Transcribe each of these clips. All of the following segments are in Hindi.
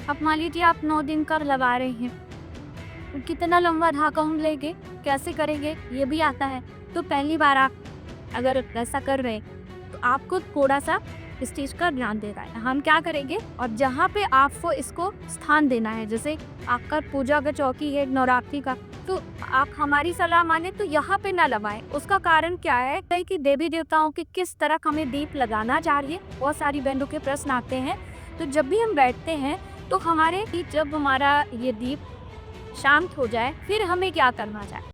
अब मान लीजिए आप 9 दिन का लगा रहे हैं, तो कितना लंबा धागा हम लेंगे, कैसे करेंगे ये भी आता है। तो पहली बार आप अगर ऐसा कर रहे हैं तो आपको थोड़ा-सा इस चीज़ का ध्यान देना है। हम क्या करेंगे और जहाँ पे आपको इसको स्थान देना है, जैसे आपका पूजा का चौकी है नवरात्रि का, तो आप हमारी सलाह माने तो यहाँ पे ना लगाएँ। उसका कारण क्या है कई कि देवी-देवताओं के किस तरह हमें दीप लगाना चाहिए, बहुत सारी बहनों के प्रश्न आते हैं। तो जब भी हम बैठते हैं तो हमारे कि जब हमारा ये दीप शांत हो जाए फिर हमें क्या करना चाहिए।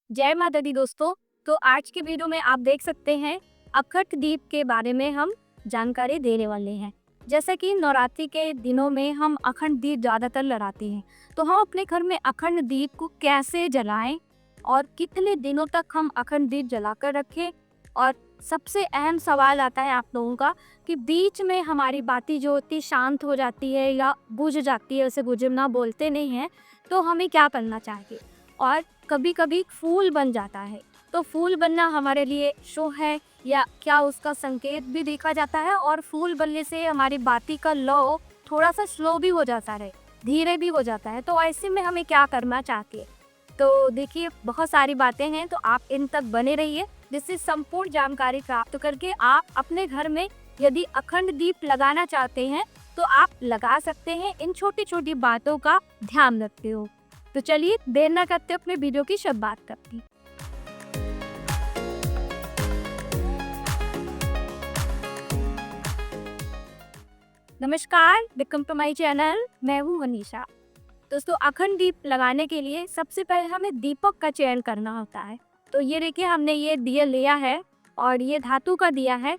जय माता दी दोस्तों। तो आज के वीडियो में आप देख सकते हैं अखंड दीप के बारे में हम जानकारी देने वाले हैं। जैसे कि नवरात्रि के दिनों में हम अखंड दीप ज़्यादातर लगाते हैं, तो हम अपने घर में अखंड दीप को कैसे जलाएं और कितने दिनों तक हम अखंड दीप जलाकर रखें। और सबसे अहम सवाल आता है आप लोगों का कि बीच में हमारी बाती जो होती शांत हो जाती है या बुझ जाती है, उसे बुझना बोलते नहीं हैं, तो हमें क्या करना चाहिए। और कभी कभी फूल बन जाता है, तो फूल बनना हमारे लिए शो है या क्या उसका संकेत भी देखा जाता है। और फूल बनने से हमारी बाती का लो थोड़ा सा स्लो भी हो जाता है, धीरे भी हो जाता है। तो ऐसे में हमें क्या करना चाहिए। तो देखिए बहुत सारी बातें हैं, तो आप इन तक बने रहिए, जिससे संपूर्ण जानकारी प्राप्त करके आप अपने घर में यदि अखंड दीप लगाना चाहते हैं तो आप लगा सकते हैं। इन छोटी छोटी बातों का ध्यान रखते हो। तो चलिए देर न करते अपने वीडियो की शुरुआत करते हैं। नमस्कार, वेलकम टू माय चैनल। मैं हूँ मनीषा। दोस्तों अखंड दीप लगाने के लिए सबसे पहले हमें दीपक का चयन करना होता है। तो ये देखिए हमने ये दिया लिया है और ये धातु का दिया है।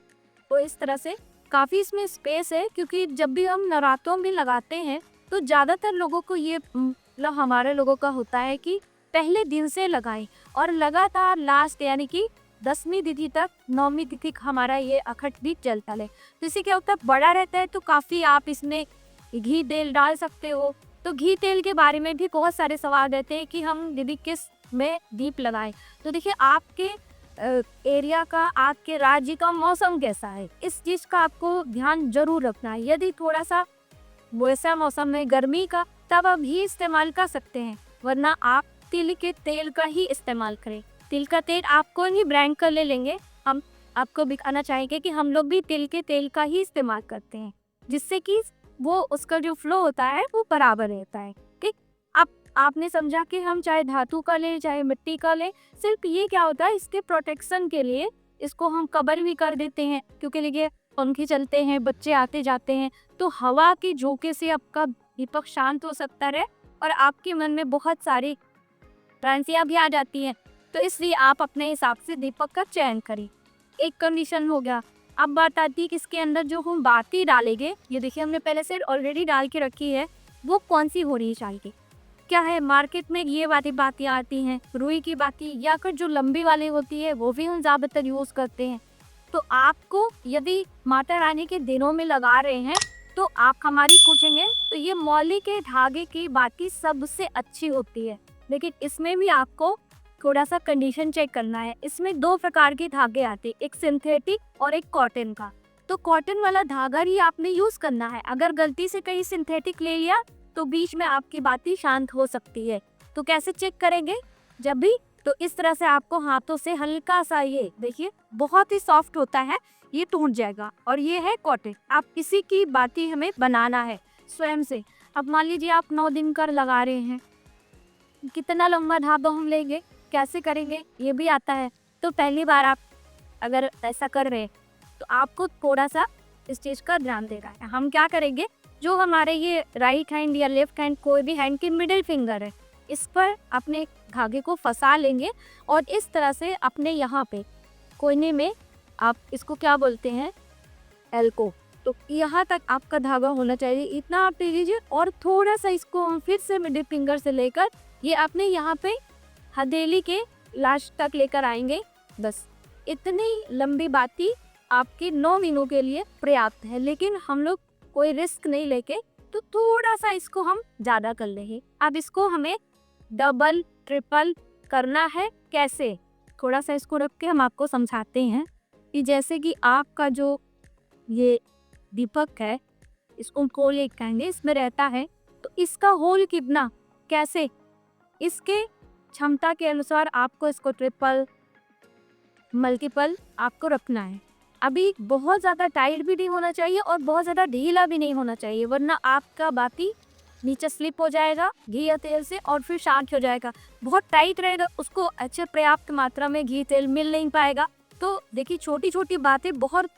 तो इस तरह से काफ़ी इसमें स्पेस है, क्योंकि जब भी हम नवरात्रों में लगाते हैं तो ज़्यादातर लोगों को ये मतलब हमारे लोगों का होता है कि पहले दिन से लगाएं और लगातार लास्ट यानी कि 10वीं तिथि तक 9वीं तिथि हमारा ये अखंड दीप जलता है। तो इससे क्या होता है बड़ा रहता है, तो काफ़ी आप इसमें घी तेल डाल सकते हो। तो घी तेल के बारे में भी बहुत सारे सवाल रहते हैं कि हम दीदी किस में दीप लगाएं। तो देखिए आपके एरिया का, आपके राज्य का मौसम कैसा है, इस चीज़ का आपको ध्यान जरूर रखना है। यदि थोड़ा सा वैसा मौसम है गर्मी का, तब आप घी इस्तेमाल कर सकते हैं, वरना आप तिल के तेल का ही इस्तेमाल करें। तिल का तेल आपको ही ब्रांड कर ले लेंगे। हम आपको दिखाना चाहेंगे कि हम लोग भी तिल के तेल का ही इस्तेमाल करते हैं, जिससे कि वो उसका जो फ्लो होता है वो बराबर रहता है। ठीक, अब आपने समझा कि हम चाहे धातु का लें चाहे मिट्टी का लें, सिर्फ ये क्या होता है इसके प्रोटेक्शन के लिए इसको हम कवर भी कर देते हैं, क्योंकि देखिए पंखे चलते हैं, बच्चे आते जाते हैं, तो हवा के झोंके से आपका दीपक शांत हो सकता है और आपके मन में बहुत सारी भ्रांतियां भी आ जाती हैं। तो इसलिए आप अपने हिसाब से दीपक का चयन करें। एक कंडीशन हो गया। अब बात आती है कि इसके अंदर जो हम बाती डालेंगे, ये देखिए हमने पहले से ऑलरेडी डाल के रखी है, वो कौन सी होनी चाहिए। क्या है मार्केट में ये वाली बातियाँ आती हैं, रुई की बाती या फिर जो लंबी वाली होती है वो भी हम ज़्यादातर यूज़ करते हैं। तो आपको यदि माता रानी के दिनों में लगा रहे हैं तो आप हमारी पूछेंगे तो ये मौली के धागे की बाती सबसे अच्छी होती है। लेकिन इसमें भी आपको थोड़ा सा कंडीशन चेक करना है। इसमें 2 प्रकार के धागे आते हैं, एक सिंथेटिक और एक कॉटन का। तो कॉटन वाला धागा ही आपने यूज करना है। अगर गलती से कहीं सिंथेटिक ले लिया तो बीच में आपकी बाती शांत हो सकती है। तो कैसे चेक करेंगे जब भी, तो इस तरह से आपको हाथों से हल्का सा, ये देखिए बहुत ही सॉफ्ट होता है, ये टूट जाएगा। और ये है कॉटन। आप इसी की बाती हमें बनाना है स्वयं से। अब मान लीजिए आप 9 दिन का लगा रहे हैं, कितना लंबा धागा हम लेंगे, कैसे करेंगे ये भी आता है। तो पहली बार आप अगर ऐसा कर रहे हैं तो आपको थोड़ा सा इस चीज़ का ध्यान देना है। हम क्या करेंगे, जो हमारे ये राइट हैंड या लेफ्ट हैंड कोई भी हैंड की मिडिल फिंगर है, इस पर अपने धागे को फंसा लेंगे और इस तरह से अपने यहाँ पे कोने में, आप इसको क्या बोलते हैं, एल्को, तो यहाँ तक आपका धागा होना चाहिए। इतना आप ले लीजिए और थोड़ा सा इसको हम फिर से मिडिल फिंगर से लेकर ये अपने यहाँ पे हथेली के लास्ट तक लेकर आएंगे। बस इतनी लंबी बाती आपके 9 महीनों के लिए पर्याप्त है। लेकिन हम लोग कोई रिस्क नहीं लेके, तो थोड़ा सा इसको हम ज़्यादा कर लेंगे। अब इसको हमें डबल ट्रिपल करना है। कैसे, थोड़ा सा इसको रख के हम आपको समझाते हैं कि जैसे कि आपका जो ये दीपक है, इसको कोल कहेंगे, इसमें रहता है। तो इसका होल कितना, कैसे, इसके क्षमता के अनुसार आपको इसको ट्रिपल मल्टीपल आपको रखना है। अभी बहुत ज़्यादा टाइट भी नहीं होना चाहिए और बहुत ज़्यादा ढीला भी नहीं होना चाहिए, वरना आपका बाती नीचे स्लिप हो जाएगा घी या तेल से और फिर शांत हो जाएगा। बहुत टाइट रहेगा, उसको अच्छे पर्याप्त मात्रा में घी तेल मिल नहीं पाएगा। तो देखिए, छोटी छोटी बातें बहुत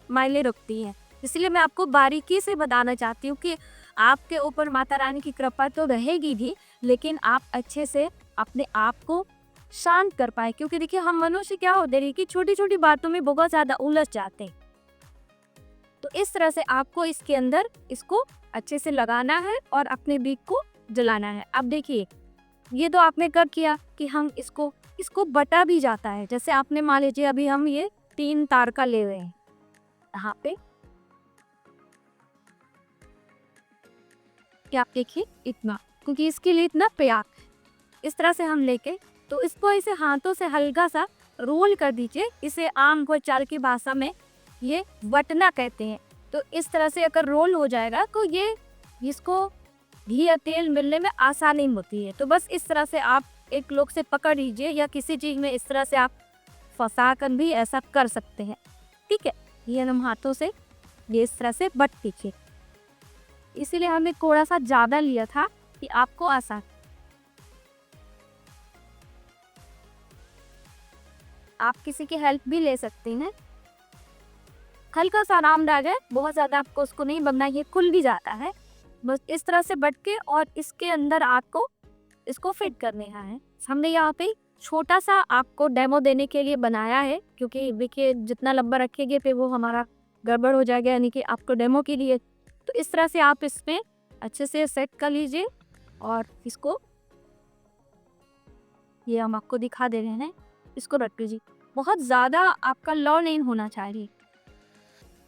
मायने रखती हैं, इसलिए मैं आपको बारीकी से बताना चाहती हूँ कि आपके ऊपर माता रानी की कृपा तो रहेगी भी, लेकिन आप अच्छे से अपने आप को शांत कर पाए। क्योंकि देखिए, हम मनुष्य क्या होते हैं कि छोटी छोटी बातों में बहुत ज़्यादा उलझ जाते हैं। तो इस तरह से आपको इसके अंदर इसको अच्छे से लगाना है और अपने बीक को जलाना है। अब देखिए, ये तो आपने कब किया कि हम इसको बटा भी जाता है। जैसे आपने मान लीजिए अभी हम ये 3 तार का ले रहे हैं, यहाँ पे क्या आप देखिए इतना, क्योंकि इसके लिए इतना पर्याप्त है। इस तरह से हम लेके तो इसको ऐसे हाथों से हल्का सा रोल कर दीजिए। इसे आम बोलचाल की भाषा में ये वटना कहते हैं। तो इस तरह से अगर रोल हो जाएगा तो ये इसको घी या तेल मिलने में आसानी होती है। तो बस इस तरह से आप एक लोग से पकड़ लीजिए या किसी चीज़ में इस तरह से आप फंसा कर भी ऐसा कर सकते हैं। ठीक है, ये हम हाथों से ये इस तरह से बट लीजिए। इसीलिए हमने थोड़ा सा ज़्यादा लिया था कि आपको आसान। आप किसी की हेल्प भी ले सकते हैं। हल्का सा आरामदायक है, बहुत ज़्यादा आपको उसको नहीं बनना, ये खुल भी जाता है। बस इस तरह से बट के और इसके अंदर आपको इसको फिट करने का है। हमने यहाँ पे छोटा सा आपको डेमो देने के लिए बनाया है, क्योंकि देखिए जितना लंबा रखेंगे फिर वो हमारा गड़बड़ हो जाएगा, यानी कि आपको डेमो के लिए। तो इस तरह से आप इसमें अच्छे से सेट कर लीजिए और इसको ये हम आपको दिखा दे रहे हैं, इसको रख लीजिए। बहुत ज़्यादा आपका लॉ नहीं होना चाहिए।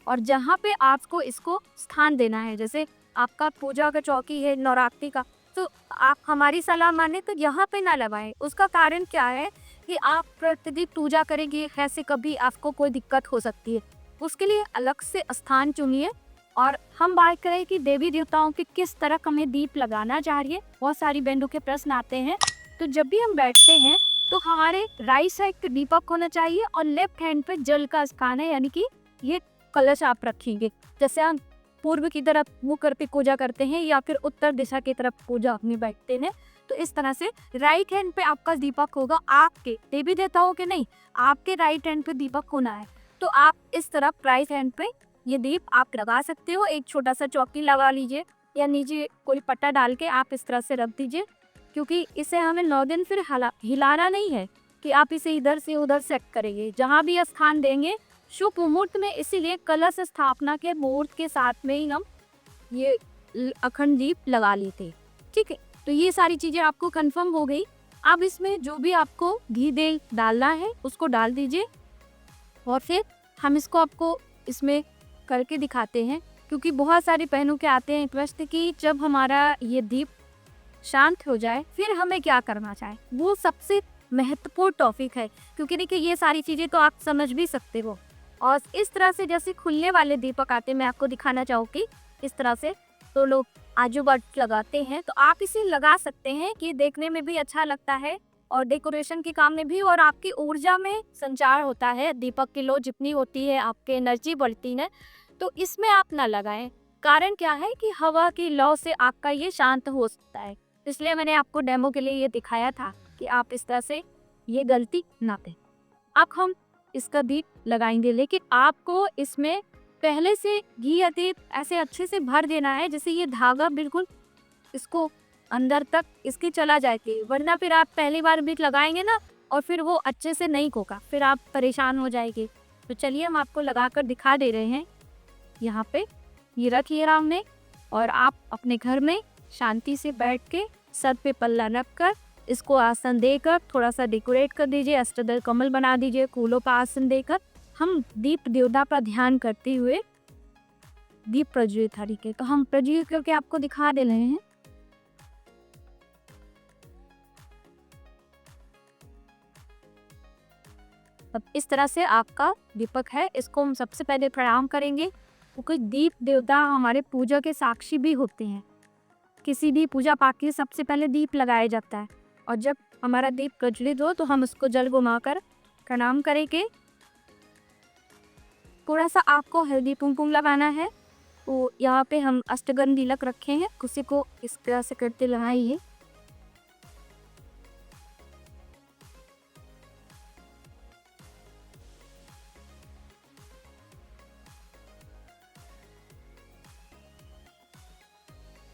और जहाँ पे आपको इसको स्थान देना है, जैसे आपका पूजा का चौकी है नवरात्रि का, तो आप हमारी सलाह माने तो यहाँ पे ना लगाएं। उसका कारण क्या है कि आप प्रतिदिन पूजा करेंगे, ऐसे कभी आपको कोई दिक्कत हो सकती है। उसके लिए अलग से स्थान चुनिए। और हम बात करें कि देवी देवताओं के किस तरह हमें दीप लगाना चाहिए, बहुत सारी बहनों के प्रश्न आते हैं। तो जब भी हम बैठते हैं तो हमारे राइट साइड पे दीपक होना चाहिए और लेफ्ट हैंड पे जल का स्थान है, यानी कि ये कलश आप रखेंगे। जैसे हम पूर्व की तरफ मुंह करके पूजा करते हैं या फिर उत्तर दिशा की तरफ पूजा अपनी बैठते हैं, तो इस तरह से राइट हैंड पे आपका दीपक होगा। आपके देवी देवताओं के नहीं, आपके राइट हैंड पे दीपक होना है। तो आप इस तरफ राइट हैंड पे ये दीप आप लगा सकते हो। एक छोटा सा चौकी लगा लीजिए या नीचे कोई पट्टा डाल के आप इस तरह से रख दीजिए, क्योंकि इसे हमें 9 दिन फिर हिलाना नहीं है कि आप इसे इधर से उधर सेट करेंगे। जहाँ भी स्थान देंगे शुभ मुहूर्त में, इसीलिए कलश स्थापना के मुहूर्त के साथ में ही हम ये अखंड दीप लगा लेते। ठीक है, तो ये सारी चीज़ें आपको कंफर्म हो गई। अब इसमें जो भी आपको घी तेल डालना है उसको डाल दीजिए और फिर हम इसको आपको इसमें करके दिखाते हैं, क्योंकि बहुत सारे बहनों के आते हैं प्रश्न कि जब हमारा ये दीप शांत हो जाए फिर हमें क्या करना चाहिए। वो सबसे महत्वपूर्ण टॉपिक है, क्योंकि देखिए ये सारी चीज़ें तो आप समझ भी सकते हो। और इस तरह से जैसे खुलने वाले दीपक आते हैं, मैं आपको दिखाना चाहूँगी इस तरह से। तो लोग आजू बाजू लगाते हैं, तो आप इसे लगा सकते हैं कि देखने में भी अच्छा लगता है और डेकोरेशन के काम में भी, और आपकी ऊर्जा में संचार होता है। दीपक की लो जितनी होती है आपके एनर्जी बढ़ती है। तो इसमें आप ना लगाएं। कारण क्या है कि हवा की लौ से आपका ये शांत हो सकता है, इसलिए मैंने आपको डेमो के लिए ये दिखाया था कि आप इस तरह से ये गलती ना करें। अब हम इसका दीप लगाएंगे, लेकिन आपको इसमें पहले से घी या तेल ऐसे अच्छे से भर देना है, जैसे ये धागा बिल्कुल इसको अंदर तक इसके चला जाएगी, वरना फिर आप पहली बार भी लगाएंगे ना और फिर वो अच्छे से नहीं होगा, फिर आप परेशान हो जाएंगे। तो चलिए हम आपको लगाकर दिखा दे रहे हैं। यहाँ पे ये रखिए राम ने, और आप अपने घर में शांति से बैठ के सर पे पल्ला रख कर इसको आसन देकर थोड़ा सा डेकोरेट कर दीजिए, अष्टदल कमल बना दीजिए, फूलों पर आसन देकर हम दीप देवता पर ध्यान करते हुए दीप प्रज्वलित तरीके, तो हम प्रज्वलित करके आपको दिखा दे रहे हैं। अब इस तरह से आपका दीपक है, इसको हम सबसे पहले प्रणाम करेंगे क्योंकि दीप देवता हमारे पूजा के साक्षी भी होते हैं। किसी भी पूजा पाठ के सबसे पहले दीप लगाया जाता है, और जब हमारा दीप प्रज्वलित हो तो हम उसको जल घुमाकर प्रणाम करेंगे। थोड़ा सा आपको हल्दी कुमकुम लगाना है, तो यहाँ पे हम अष्टगंध तिलक रखे हैं, उसी को इस तरह से करते लगाइए।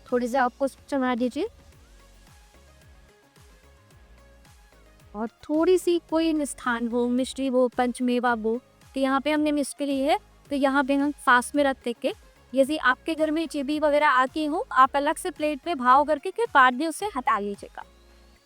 थोड़ी सी आपको चढ़ा दीजिए, और थोड़ी सी कोई मिष्ठान हो, मिश्री हो, पंचमेवा हो, तो यहाँ पे हमने मिश्री ली है, तो यहाँ पे हम फास्ट में रख के, यदि आपके घर में चिबी वगैरह आती हो, आप अलग से प्लेट में भाव करके के बाद में उसे हटा लीजिएगा।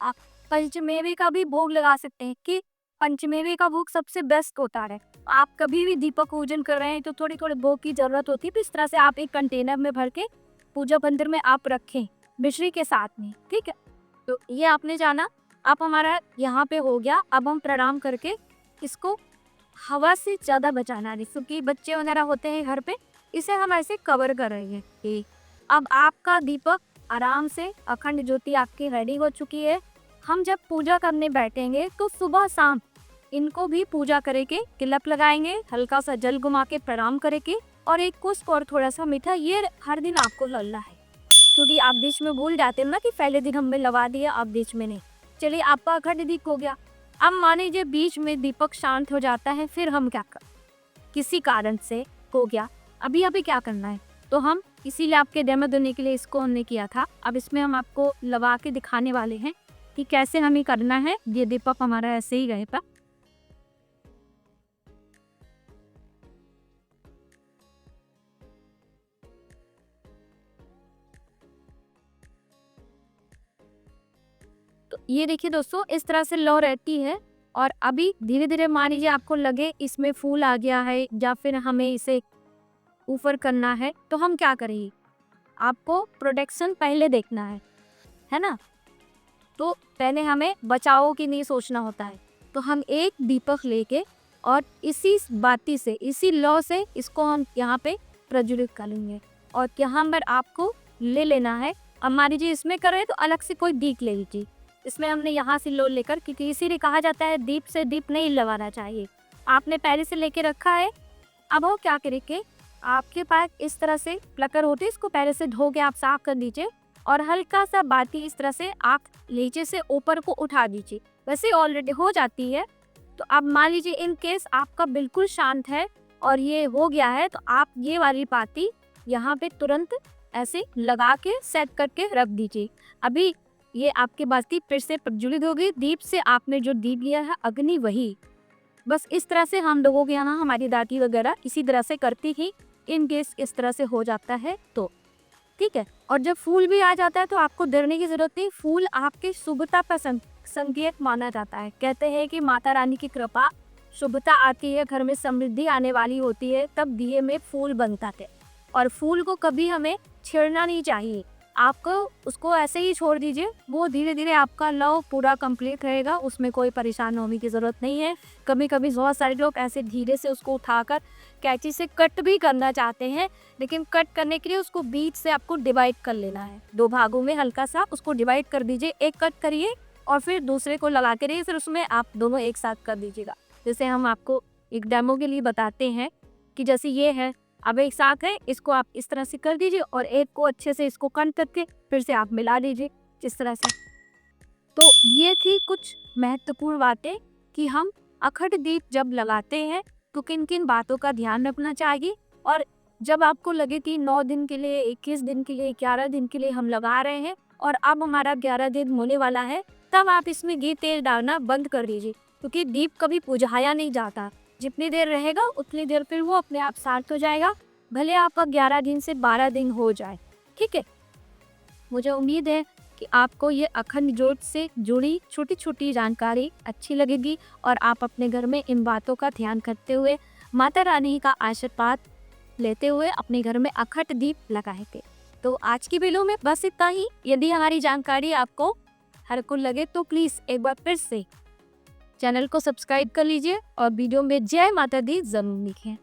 आप पंचमेवे का भी भोग लगा सकते हैं, कि पंचमेवे का भोग सबसे बेस्ट होता है। आप कभी भी दीपक पूजन कर रहे हैं तो थोड़ी थोड़ी भोग की जरूरत होती है, तो इस तरह से आप एक कंटेनर में भर के पूजा मंदिर में आप रखें मिश्री के साथ में, ठीक है। तो ये आपने जाना। अब हमारा यहाँ पे हो गया। अब हम प्रणाम करके इसको हवा से ज़्यादा बचाना है, क्योंकि बच्चे वगैरह होते हैं घर पे, इसे हम ऐसे कवर कर रहे हैं कि अब आपका दीपक आराम से अखंड ज्योति आपकी रेडी हो चुकी है। हम जब पूजा करने बैठेंगे तो सुबह शाम इनको भी पूजा करेंगे, तिलक लगाएंगे, हल्का सा जल घुमा के प्रणाम करेंगे, और एक कुछ और थोड़ा सा मीठा, ये हर दिन आपको ललना है, क्योंकि आप बीच में भूल जाते हैं ना कि पहले दिन हमने लगा दिया, आप बीच में नहीं। चलिए, आपका अखंड दीप हो गया। अब मान लीजिए बीच में दीपक शांत हो जाता है, फिर हम क्या कर, किसी कारण से हो गया, अभी क्या करना है, तो हम इसीलिए आपके डेमो देने के लिए इसको हमने किया था। अब इसमें हम आपको लगा के दिखाने वाले हैं कि कैसे हमें करना है। ये दीपक हमारा ऐसे ही रहेगा। तो ये देखिए दोस्तों, इस तरह से लौ रहती है, और अभी धीरे धीरे मान लीजिए आपको लगे इसमें फूल आ गया है, या फिर हमें इसे ऊपर करना है, तो हम क्या करेंगे, आपको प्रोटेक्शन पहले देखना है ना। तो पहले हमें बचाव की नहीं सोचना होता है, तो हम एक दीपक लेके और इसी बाती से, इसी लौ से इसको हम यहाँ पे प्रज्वलित करेंगे, और यहाँ पर आपको ले लेना है। अब मान लीजिए इसमें करें तो अलग से कोई दीप ले लीजिए, इसमें हमने यहाँ से लो लेकर, क्योंकि इसीलिए कहा जाता है दीप से दीप नहीं लगाना चाहिए। आपने पहले से लेके रखा है। अब वो क्या करेंगे, आपके पास इस तरह से प्लकर होते हैं, इसको पहले से धो के आप साफ कर दीजिए, और हल्का सा बाती इस तरह से आप नीचे से ऊपर को उठा दीजिए। वैसे ऑलरेडी हो जाती है। तो अब मान लीजिए इन केस आपका बिल्कुल शांत है और ये हो गया है, तो आप ये वाली बाती यहाँ पे तुरंत ऐसे लगा के सेट करके रख दीजिए। अभी ये आपकी बाती फिर से प्रज्वलित होगी। दीप से आपने जो दीप लिया है अग्नि वही, बस इस तरह से हम लोगों के यहाँ हमारी दादी वगैरह इसी तरह से करती थी। इन केस इस तरह से हो जाता है तो ठीक है। और जब फूल भी आ जाता है तो आपको डरने की जरूरत नहीं। फूल आपके शुभता का संकेत माना जाता है। कहते हैं कि माता रानी की कृपा, शुभता आती है, घर में समृद्धि आने वाली होती है, तब दिए में फूल बनता है। और फूल को कभी हमें छेड़ना नहीं चाहिए, आपको उसको ऐसे ही छोड़ दीजिए। वो धीरे धीरे आपका लव पूरा कंप्लीट रहेगा, उसमें कोई परेशान होने की ज़रूरत नहीं है। कभी कभी बहुत सारे लोग ऐसे धीरे से उसको उठाकर कैंची से कट भी करना चाहते हैं, लेकिन कट करने के लिए उसको बीच से आपको डिवाइड कर लेना है। 2 भागों में हल्का सा उसको डिवाइड कर दीजिए। एक कट करिए और फिर दूसरे को लगा के रहिए, फिर उसमें आप दोनों एक साथ कर दीजिएगा। जैसे हम आपको एक डेमो के लिए बताते हैं कि जैसे ये है, अब एक साथ है, इसको आप इस तरह से कर दीजिए और एक को अच्छे से इसको कट करके फिर से आप मिला दीजिए इस तरह से। तो ये थी कुछ महत्वपूर्ण बातें कि हम अखंड दीप जब लगाते हैं तो किन किन बातों का ध्यान रखना चाहिए। और जब आपको लगे कि 9 दिन के लिए, 21 दिन के लिए, 11 दिन के लिए हम लगा रहे हैं और अब हमारा 11 दिन होने वाला है, तब आप इसमें घी तेल डालना बंद कर दीजिए, क्योंकि दीप कभी बुझाया नहीं जाता। जितनी देर रहेगा उतनी देर फिर वो अपने आप शांत हो जाएगा, भले आपका 11 दिन से 12 दिन हो जाए। ठीक है, मुझे उम्मीद है कि आपको ये अखंड ज्योत से जुड़ी छोटी छोटी जानकारी अच्छी लगेगी और आप अपने घर में इन बातों का ध्यान करते हुए माता रानी का आशीर्वाद लेते हुए अपने घर में अखंड दीप लगाएंगे। तो आज की वीडियो में बस इतना ही। यदि हमारी जानकारी आपको हेल्पफुल लगे तो प्लीज़ एक बार फिर से चैनल को सब्सक्राइब कर लीजिए और वीडियो में जय माता दी जरूर लिखें।